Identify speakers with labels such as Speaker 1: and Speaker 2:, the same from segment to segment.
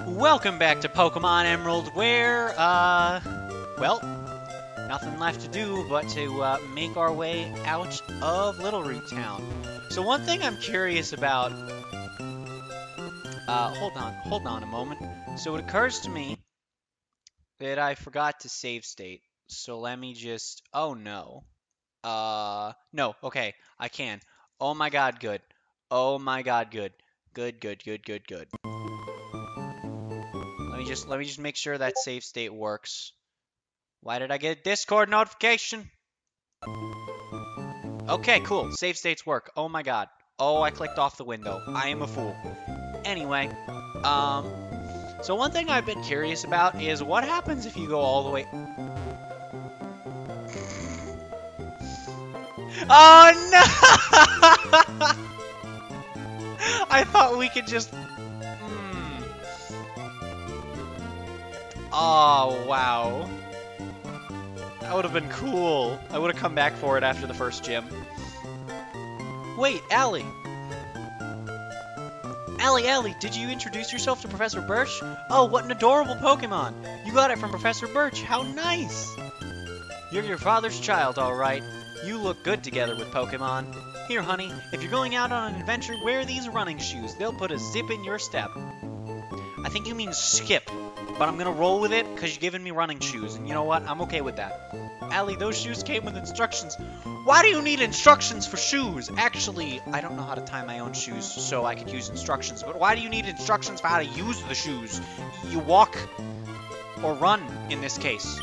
Speaker 1: Welcome back to Pokemon Emerald, where, well, nothing left to do but to, make our way out of Little Root Town. So one thing I'm curious about, hold on a moment. So it occurs to me that I forgot to save state. So let me just, oh no. No, okay, I can. Oh my god, good. Oh my god, good. Good. Let me just make sure that save state works. Why did I get a Discord notification? Okay, cool. Save states work. Oh my god. Oh, I clicked off the window. I am a fool. Anyway, so one thing I've been curious about is what happens if you go all the way... Oh no! I thought we could just... Oh, wow. That would have been cool. I would have come back for it after the first gym. Wait, Allie! Allie, did you introduce yourself to Professor Birch? Oh, what an adorable Pokemon! You got it from Professor Birch, how nice! You're your father's child, alright. You look good together with Pokemon. Here, honey, if you're going out on an adventure, wear these running shoes. They'll put a zip in your step. I think you mean skip, but I'm gonna roll with it because you're giving me running shoes, and you know what? I'm okay with that. Allie, those shoes came with instructions. Why do you need instructions for shoes? Actually, I don't know how to tie my own shoes, so I could use instructions, but why do you need instructions for how to use the shoes? You walk, or run, in this case.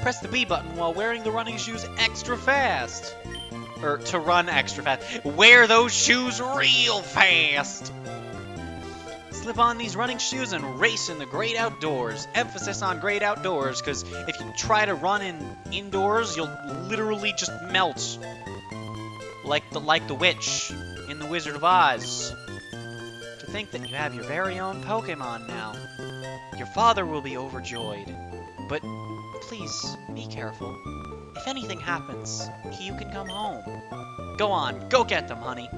Speaker 1: Press the B button while wearing the running shoes extra fast. Or, to run extra fast. Wear those shoes real fast! Slip on these running shoes and race in the great outdoors. Emphasis on great outdoors, because if you try to run indoors, you'll literally just melt. Like the witch in The Wizard of Oz. To think that you have your very own Pokemon now. Your father will be overjoyed. But please, be careful. If anything happens, you can come home. Go on, go get them, honey.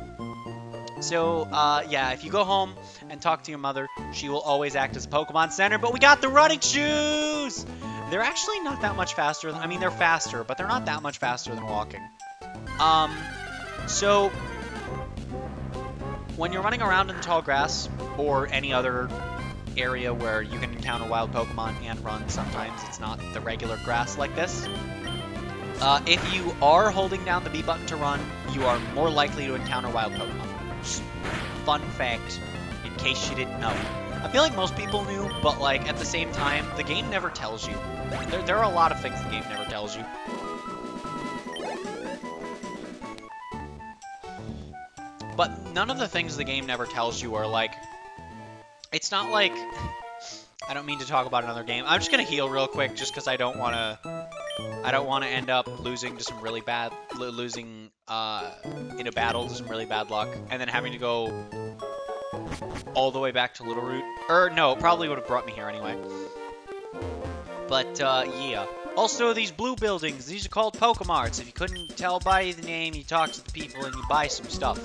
Speaker 1: So, yeah, if you go home and talk to your mother, she will always act as a Pokemon Center, but we got the Ruddick Shoes! They're actually not that much faster. I mean, they're faster, but they're not that much faster than walking. So, when you're running around in the tall grass, or any other area where you can encounter wild Pokemon and run sometimes, it's not the regular grass like this. If you are holding down the B button to run, you are more likely to encounter wild Pokemon. Fun fact, in case you didn't know. I feel like most people knew, but like at the same time, the game never tells you. There are a lot of things the game never tells you. But none of the things the game never tells you are like... It's not like... I don't mean to talk about another game. I'm just gonna heal real quick just because I don't want to end up losing to some really bad... Losing in a battle to some really bad luck. And then having to go all the way back to Little Root. Or, no, it probably would have brought me here anyway. But, yeah. Also, these blue buildings, these are called Pokemarts. If you couldn't tell by the name, you talk to the people and you buy some stuff.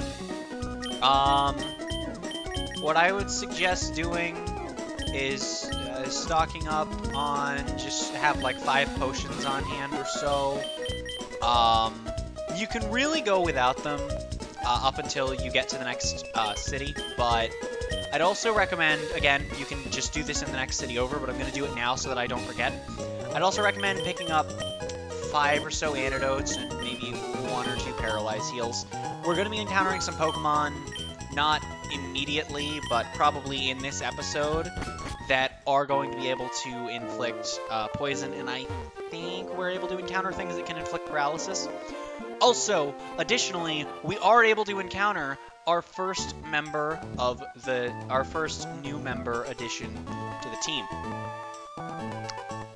Speaker 1: What I would suggest doing is stocking up on just have like 5 potions on hand or so. You can really go without them up until you get to the next city, but I'd also recommend, again, you can just do this in the next city over, but I'm going to do it now so that I don't forget. I'd also recommend picking up 5 or so antidotes and maybe 1 or 2 paralyze heals. We're going to be encountering some Pokemon, not immediately, but probably in this episode, that are going to be able to inflict poison, and I think we're able to encounter things that can inflict paralysis. Also, additionally, we are able to encounter our first new member addition to the team.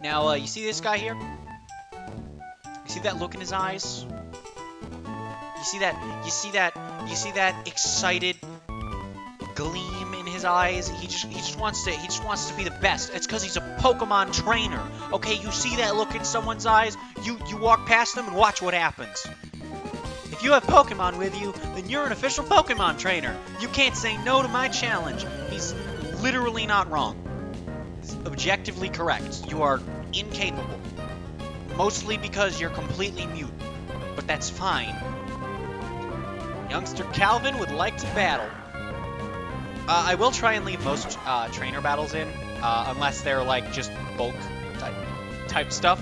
Speaker 1: Now, you see this guy here? You see that look in his eyes? You see that excited gleam in his eyes? He just wants to be the best. It's because he's a Pokemon trainer. Okay, you see that look in someone's eyes? You walk past them and watch what happens. If you have Pokemon with you, then you're an official Pokemon trainer. You can't say no to my challenge. He's literally not wrong. He's objectively correct. You are incapable. Mostly because you're completely mute. But that's fine. Youngster Calvin would like to battle. I will try and leave most trainer battles in, unless they're like just bulk type stuff.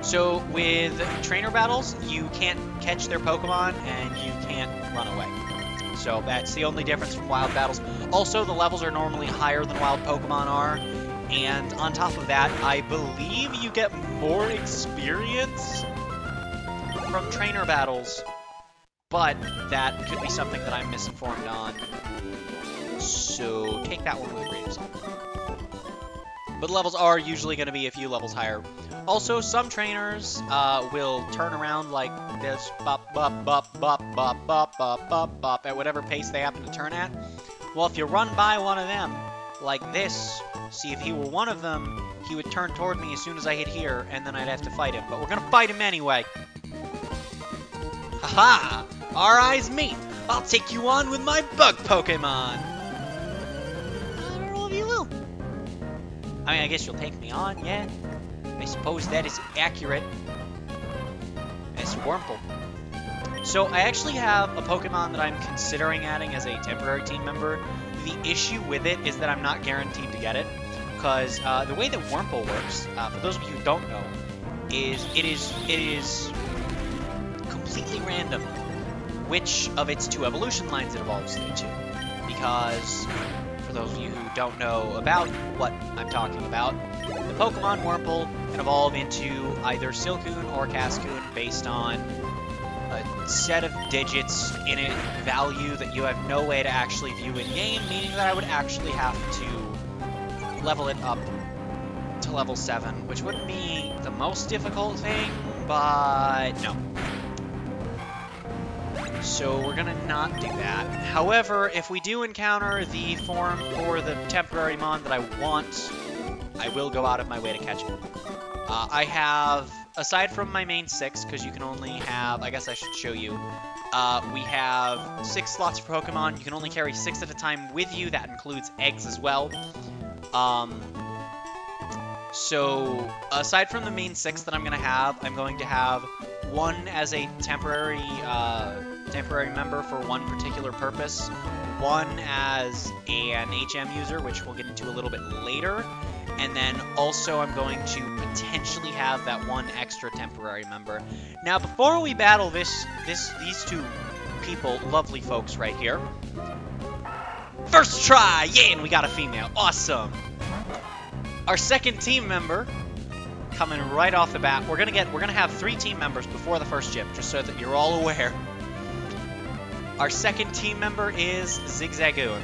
Speaker 1: So with trainer battles, you can't catch their Pokemon and you can't run away. So that's the only difference from wild battles. Also, the levels are normally higher than wild Pokemon are. And on top of that, I believe you get more experience from trainer battles. But that could be something that I'm misinformed on. So take that one with a grain of salt. But levels are usually going to be a few levels higher. Also, some trainers will turn around like this, bop, bop, bop, bop, bop, bop, bop, bop, bop, at whatever pace they happen to turn at. Well, if you run by one of them, like this, see if he were one of them, he would turn toward me as soon as I hit here, and then I'd have to fight him. But we're going to fight him anyway. Haha! Our eyes meet! I'll take you on with my bug Pokemon! I don't know if you will. I mean, I guess you'll take me on, yeah. I suppose that is accurate. It's Wurmple. So, I actually have a Pokemon that I'm considering adding as a temporary team member. The issue with it is that I'm not guaranteed to get it. Because the way that Wurmple works, for those of you who don't know, is it is completely random which of its two evolution lines it evolves into. Because, for those of you who don't know about what I'm talking about, the Pokemon Wurmple can evolve into either Silcoon or Cascoon based on a set of digits in a value that you have no way to actually view in-game, meaning that I would actually have to level it up to level 7, which wouldn't be the most difficult thing, but no. So we're gonna not do that. However, if we do encounter the form or the temporary mon that I want, I will go out of my way to catch it. I have, aside from my main 6, because you can only have, I guess I should show you, we have 6 slots for Pokemon. You can only carry 6 at a time with you. That includes eggs as well. So, aside from the main 6 that I'm going to have 1 as a temporary member for one particular purpose, 1 as an HM user, which we'll get into a little bit later, and then also I'm going to potentially have that 1 extra temporary member. Now, before we battle these two people, lovely folks right here, first try, yeah, and we got a female, awesome. Our second team member, coming right off the bat, we're gonna have 3 team members before the first gym, just so that you're all aware. Our second team member is Zigzagoon.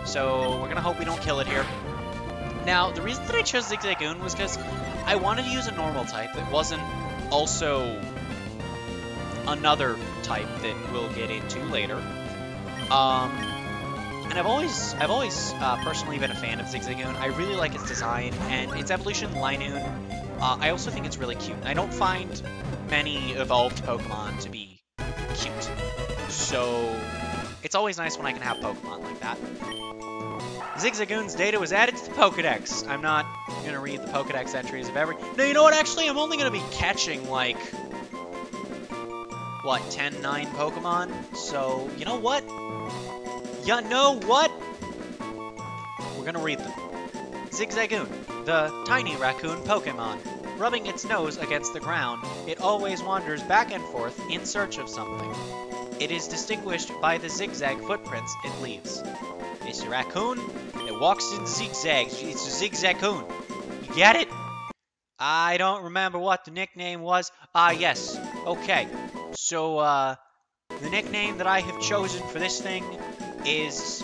Speaker 1: So we're gonna hope we don't kill it here. Now, the reason that I chose Zigzagoon was because I wanted to use a normal type that wasn't also another type that we'll get into later. And I've always personally been a fan of Zigzagoon. I really like its design and its evolution, Linoon. I also think it's really cute. I don't find many evolved Pokemon to be cute. So it's always nice when I can have Pokemon like that. Zigzagoon's data was added to the Pokedex. I'm not going to read the Pokedex entries of every... No, you know what? Actually, I'm only going to be catching, like... what, 10, 9 Pokemon? So, you know what? You know what? We're going to read them. Zigzagoon, the tiny raccoon Pokemon. Rubbing its nose against the ground, it always wanders back and forth in search of something. It is distinguished by the zigzag footprints it leaves. It's a raccoon that walks in zigzags. It's a Zigzagoon. You get it? I don't remember what the nickname was. Ah, yes. Okay. So, the nickname that I have chosen for this thing is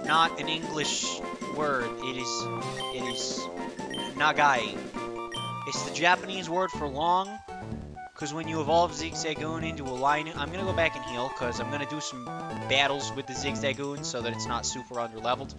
Speaker 1: not an English word. It is Nagai. It's the Japanese word for long. Because when you evolve Zigzagoon into a line, I'm going to go back and heal, because I'm going to do some battles with the Zigzagoon so that it's not super underleveled.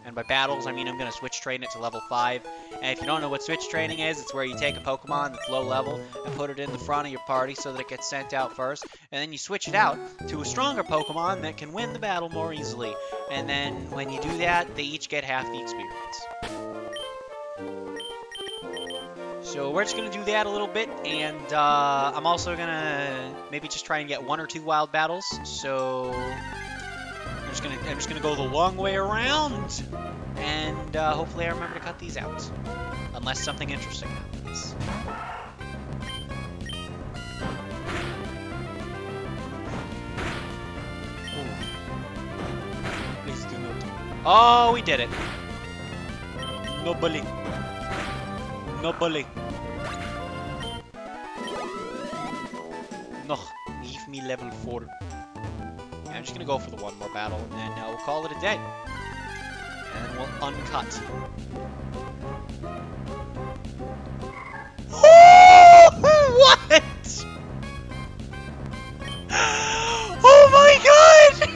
Speaker 1: And by battles, I mean I'm going to switch train it to level 5. And if you don't know what switch training is, it's where you take a Pokemon that's low level and put it in the front of your party so that it gets sent out first. And then you switch it out to a stronger Pokemon that can win the battle more easily. And then when you do that, they each get half the experience. So we're just going to do that a little bit, and I'm also going to maybe just try and get 1 or 2 wild battles. So I'm just gonna go the long way around, and hopefully I remember to cut these out, unless something interesting happens. Please do not. Oh, we did it. No bully. No bully. No, leave me level 4. Yeah, I'm just gonna go for the 1 more battle, and then we'll call it a day. And then we'll uncut. What? Oh my god!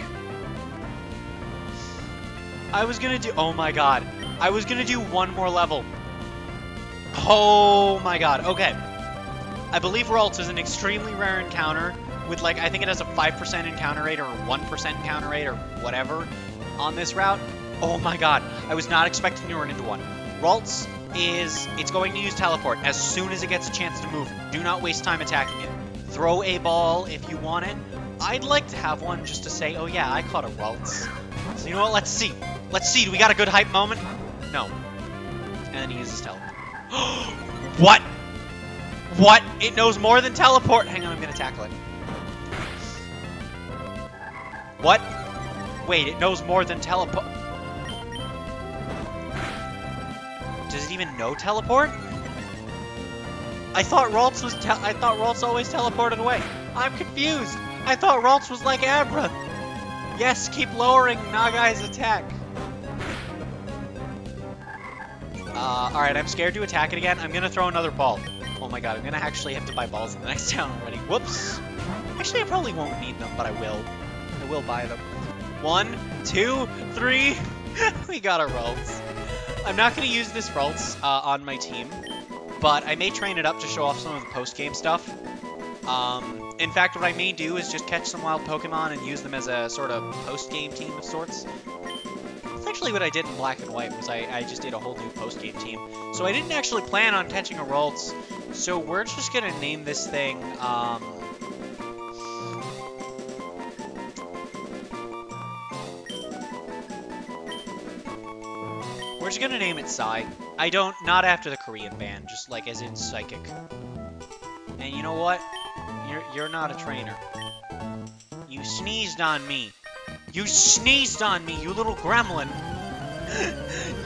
Speaker 1: I was gonna do. Oh my god. I was gonna do 1 more level. Oh my god, okay. I believe Ralts is an extremely rare encounter with, like, I think it has a 5% encounter rate or 1% encounter rate or whatever on this route. Oh my god, I was not expecting to run into one. Ralts it's going to use teleport as soon as it gets a chance to move. Do not waste time attacking it. Throw a ball if you want it. I'd like to have one just to say, oh yeah, I caught a Ralts. So you know what, let's see. Let's see, do we got a good hype moment? No. And then he uses teleport. What? What? It knows more than teleport. Hang on, I'm gonna tackle it. What? Wait, it knows more than teleport. Does it even know teleport? I thought Ralts was I thought Ralts always teleported away. I'm confused. I thought Ralts was like Abra. Yes, keep lowering Nagai's attack. Alright, I'm scared to attack it again. I'm gonna throw another ball. Oh my god, I'm gonna actually have to buy balls in the next town already. Whoops. Actually, I probably won't need them, but I will. I will buy them. 1, 2, 3. We got a Ralts. I'm not gonna use this Ralts on my team, but I may train it up to show off some of the post-game stuff. In fact, what I may do is just catch some wild Pokemon and use them as a sort of post-game team of sorts. That's actually what I did in Black and White, was I just did a whole new post-game team. So I didn't actually plan on catching a Ralts, so we're just gonna name this thing, we're just gonna name it Psy. Not after the Korean band, just like as in psychic. And you know what? You're not a trainer. You sneezed on me. You sneezed on me, you little gremlin.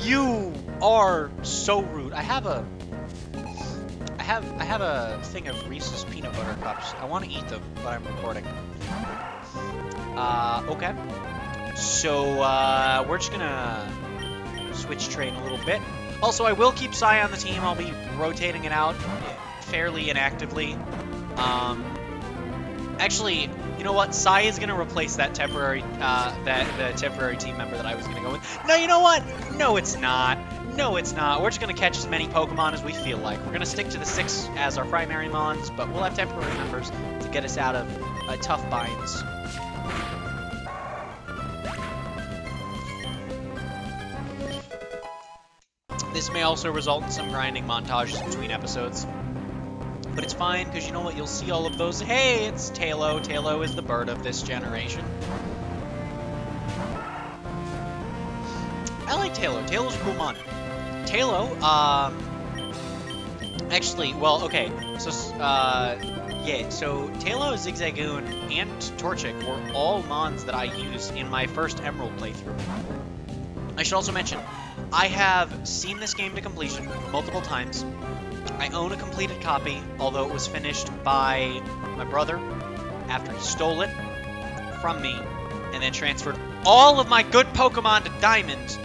Speaker 1: You are so rude. I have a thing of Reese's peanut butter cups. I want to eat them, but I'm recording. Okay. So, we're just gonna switch train a little bit. Also, I will keep Psy on the team. I'll be rotating it out fairly inactively. Actually, you know what? Psy is gonna replace that temporary, the temporary team member that I was gonna go with. No, you know what? No, it's not. No, it's not. We're just gonna catch as many Pokemon as we feel like. We're gonna stick to the 6 as our primary mons, but we'll have temporary members to get us out of tough binds. This may also result in some grinding montages between episodes. But it's fine, because you know what? You'll see all of those. Hey, it's Tailo. Tailo is the bird of this generation. I like Tailo. Tailo's a cool mon. Tailo, actually, well, okay. So, yeah, so Tailo, Zigzagoon, and Torchic were all mons that I used in my first Emerald playthrough. I should also mention, I have seen this game to completion multiple times. I own a completed copy, although it was finished by my brother after he stole it from me and then transferred all of my good Pokemon to Diamond,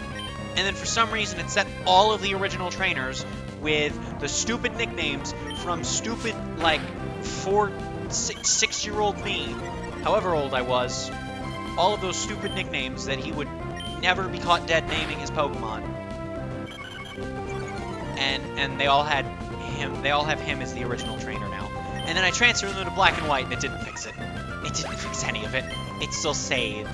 Speaker 1: and then for some reason it set all of the original trainers with the stupid nicknames from stupid, like, 6-year-old me, however old I was, all of those stupid nicknames that he would never be caught dead naming his Pokemon. And they all had him. They all have him as the original trainer now. And then I transferred them to black and white, and it didn't fix it. It didn't fix any of it. It's still saved.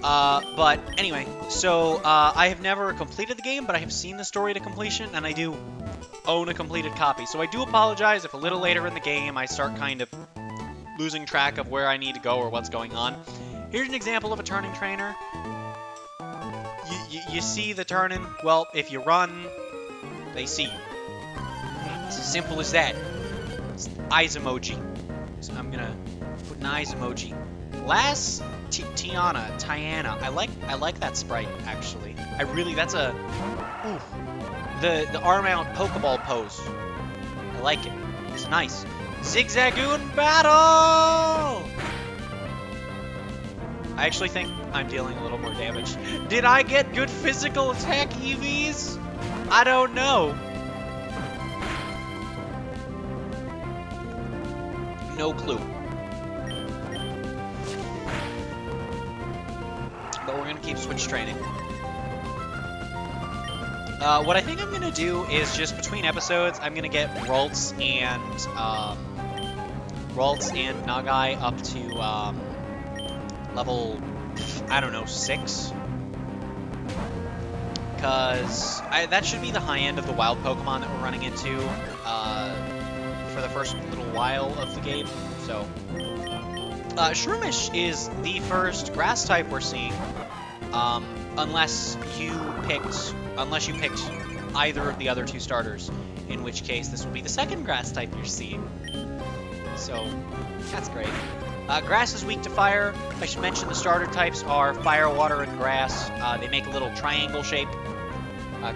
Speaker 1: But anyway, so I have never completed the game, but I have seen the story to completion, and I do own a completed copy. So I do apologize if a little later in the game I start kind of losing track of where I need to go or what's going on. Here's an example of a turning trainer. You see the turning? Well, if you run, they see you. It's as simple as that. It's eyes emoji. So I'm gonna put an eyes emoji. Last Tiana. I like that sprite actually. That's a the arm out Pokeball pose. I like it. It's nice. Zigzagoon battle! I actually think I'm dealing a little more damage. Did I get good physical attack EVs? I don't know. No clue. But we're gonna keep switch training. What I think I'm gonna do is just between episodes, I'm gonna get Ralts and Nagai up to level, I don't know, 6. Because that should be the high end of the wild Pokemon that we're running into for the first little while of the game. So, Shroomish is the first grass type we're seeing, unless you picked either of the other 2 starters, in which case this will be the second grass type you're seeing. So, that's great. Grass is weak to fire. I should mention the starter types are fire, water, and grass. They make a little triangle shape.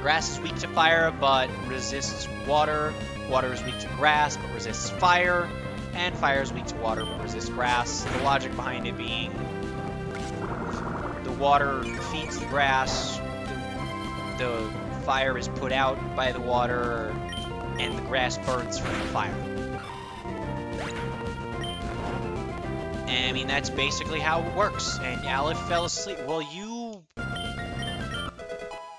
Speaker 1: Grass is weak to fire, but resists water. Water is weak to grass, but resists fire. And fire is weak to water, but resists grass. The logic behind it being the water feeds the grass, the fire is put out by the water, and the grass burns from the fire. And, I mean, that's basically how it works. And Aleph fell asleep. Well,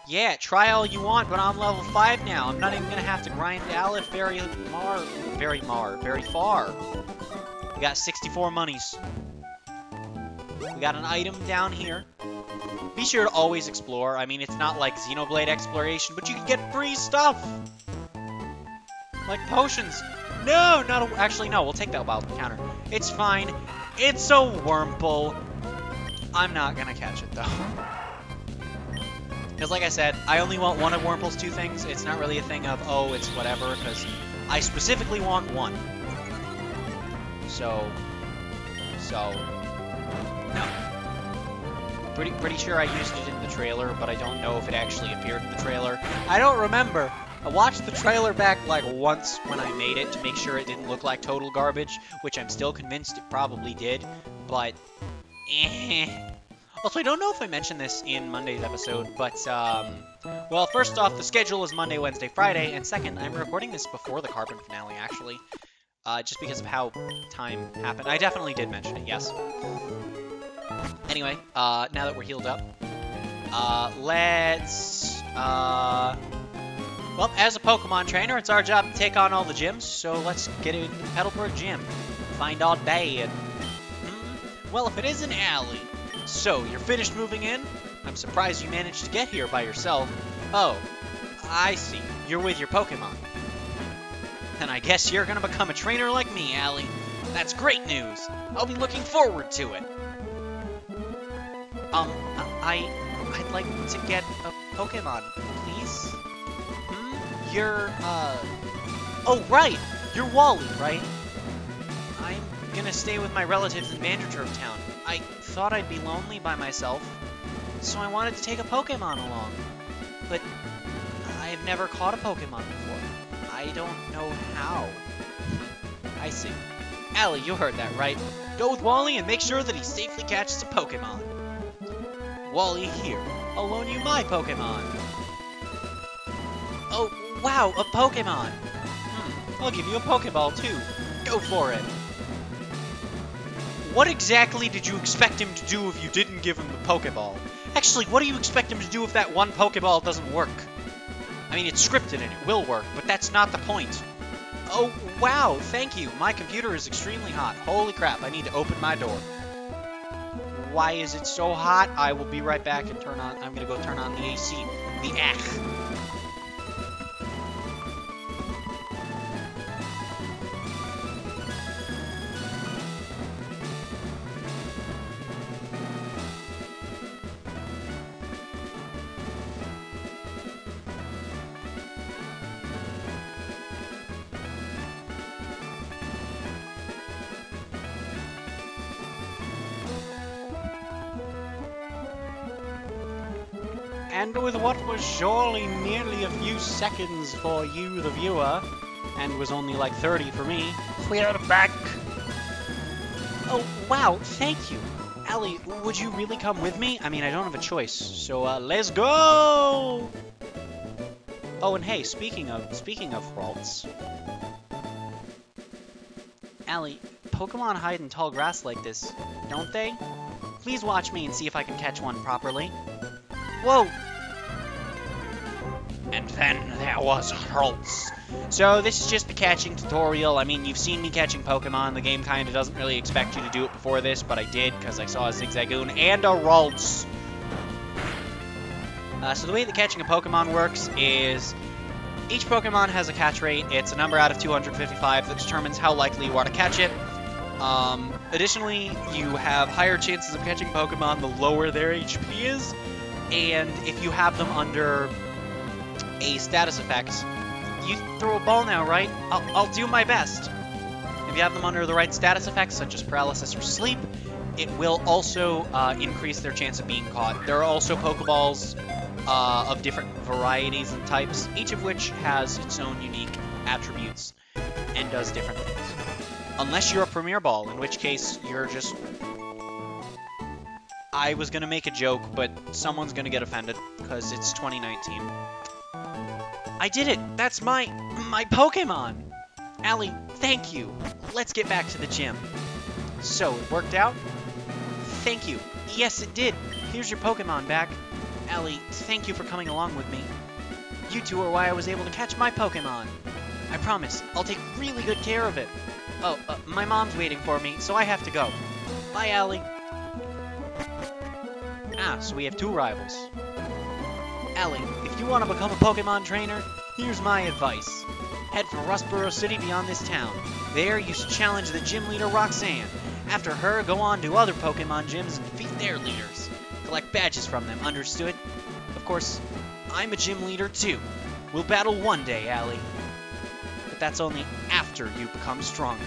Speaker 1: yeah, try all you want, but I'm level 5 now. I'm not even gonna have to grind Aleph very far. We got 64 monies. We got an item down here. Be sure to always explore. I mean, it's not like Xenoblade exploration, but you can get free stuff! Like potions. No, actually, no, we'll take that wild counter. It's fine. It's a Wurmple. I'm not gonna catch it, though. Because, like I said, I only want one of Wurmple's 2 things. It's not really a thing of, oh, it's whatever, because I specifically want one. So, no. Pretty sure I used it in the trailer, but I don't know if it actually appeared in the trailer. I don't remember. I watched the trailer back like once when I made it to make sure it didn't look like total garbage, which I'm still convinced it probably did, but Also, I don't know if I mentioned this in Monday's episode, but, well, first off, the schedule is Monday, Wednesday, Friday, and second, I'm recording this before the Carbon finale, actually, just because of how time happened. I definitely did mention it, yes. Anyway, now that we're healed up, let's, well, as a Pokemon trainer, it's our job to take on all the gyms, so let's get into the Petalburg Gym. Find out bad. Well, if it isn't Allie. So, you're finished moving in? I'm surprised you managed to get here by yourself. Oh, I see. You're with your Pokemon. Then I guess you're gonna become a trainer like me, Allie. That's great news. I'll be looking forward to it. I'd like to get a Pokemon, please. You're, oh, right! You're Wally, right? I'm gonna stay with my relatives in Vanderturf Town. I thought I'd be lonely by myself, so I wanted to take a Pokemon along. But I've never caught a Pokemon before. I don't know how. I see. Allie, you heard that, right? Go with Wally and make sure that he safely catches a Pokemon. Wally here. I'll loan you my Pokemon. Oh, wow, a Pokemon. I'll give you a Pokeball, too. Go for it. What exactly did you expect him to do if you didn't give him the Pokeball? Actually, what do you expect him to do if that one Pokeball doesn't work? I mean, it's scripted and it will work, but that's not the point. Oh, wow, thank you. My computer is extremely hot. Holy crap, I need to open my door. Why is it so hot? I will be right back and I'm gonna go turn on the AC. The ach. And with what was surely merely a few seconds for you, the viewer, and was only like 30 for me, we're back! Oh, wow, thank you. Allie, would you really come with me? I mean, I don't have a choice, so let's go! Oh, and hey, speaking of Ralts. Allie, Pokemon hide in tall grass like this, don't they? Please watch me and see if I can catch one properly. Whoa! And then there was Ralts. So this is just the catching tutorial. I mean, you've seen me catching Pokemon. The game kind of doesn't really expect you to do it before this, but I did because I saw a Zigzagoon and a Ralts. So the way that catching a Pokemon works is each Pokemon has a catch rate. It's a number out of 255 that determines how likely you are to catch it. Additionally, you have higher chances of catching Pokemon the lower their HP is. And if you have them under a status effect, you throw a ball now, right? I'll do my best. If you have them under the right status effects, such as paralysis or sleep, it will also increase their chance of being caught. There are also Pokeballs of different varieties and types, each of which has its own unique attributes and does different things. Unless you're a Premier Ball, in which case you're just... I was gonna make a joke, but someone's gonna get offended, because it's 2019. I did it! That's my Pokemon! Allie, thank you! Let's get back to the gym. So, it worked out? Thank you. Yes, it did! Here's your Pokemon back. Allie, thank you for coming along with me. You two are why I was able to catch my Pokemon. I promise, I'll take really good care of it. Oh, my mom's waiting for me, so I have to go. Bye, Allie. Ah, so we have two rivals. Allie, if you want to become a Pokemon trainer, here's my advice. Head for Rustboro City beyond this town. There, you should challenge the gym leader, Roxanne. After her, go on to other Pokemon gyms and defeat their leaders. Collect badges from them, understood? Of course, I'm a gym leader too. We'll battle one day, Allie. But that's only after you become stronger.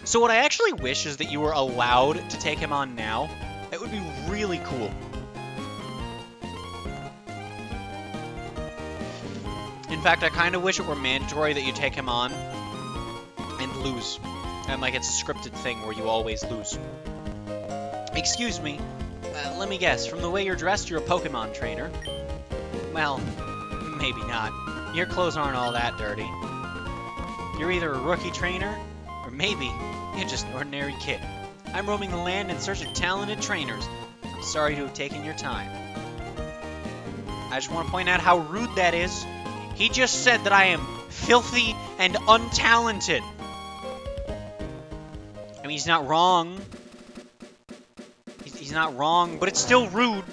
Speaker 1: So what I actually wish is that you were allowed to take him on now. It would be really cool. In fact, I kind of wish it were mandatory that you take him on and lose. And like it's a scripted thing where you always lose. Excuse me. Let me guess. From the way you're dressed, you're a Pokemon trainer. Well, maybe not. Your clothes aren't all that dirty. You're either a rookie trainer, or maybe you're just an ordinary kid. I'm roaming the land in search of talented trainers. I'm sorry to have taken your time. I just want to point out how rude that is. He just said that I am filthy and untalented. I mean, he's not wrong. He's not wrong, but it's still rude.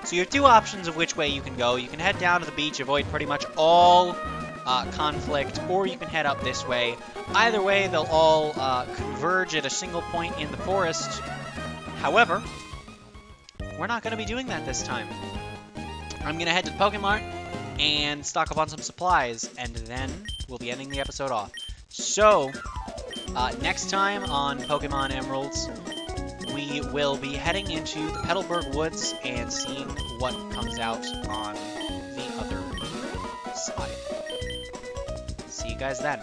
Speaker 1: So you have two options of which way you can go. You can head down to the beach, avoid pretty much all conflict, or you can head up this way. Either way, they'll all converge at a single point in the forest. However, we're not going to be doing that this time. I'm going to head to the Pokemon and stock up on some supplies, and then we'll be ending the episode off. So, next time on Pokemon Emeralds, we will be heading into the Petalburg Woods and seeing what comes out on the other side. See you guys then.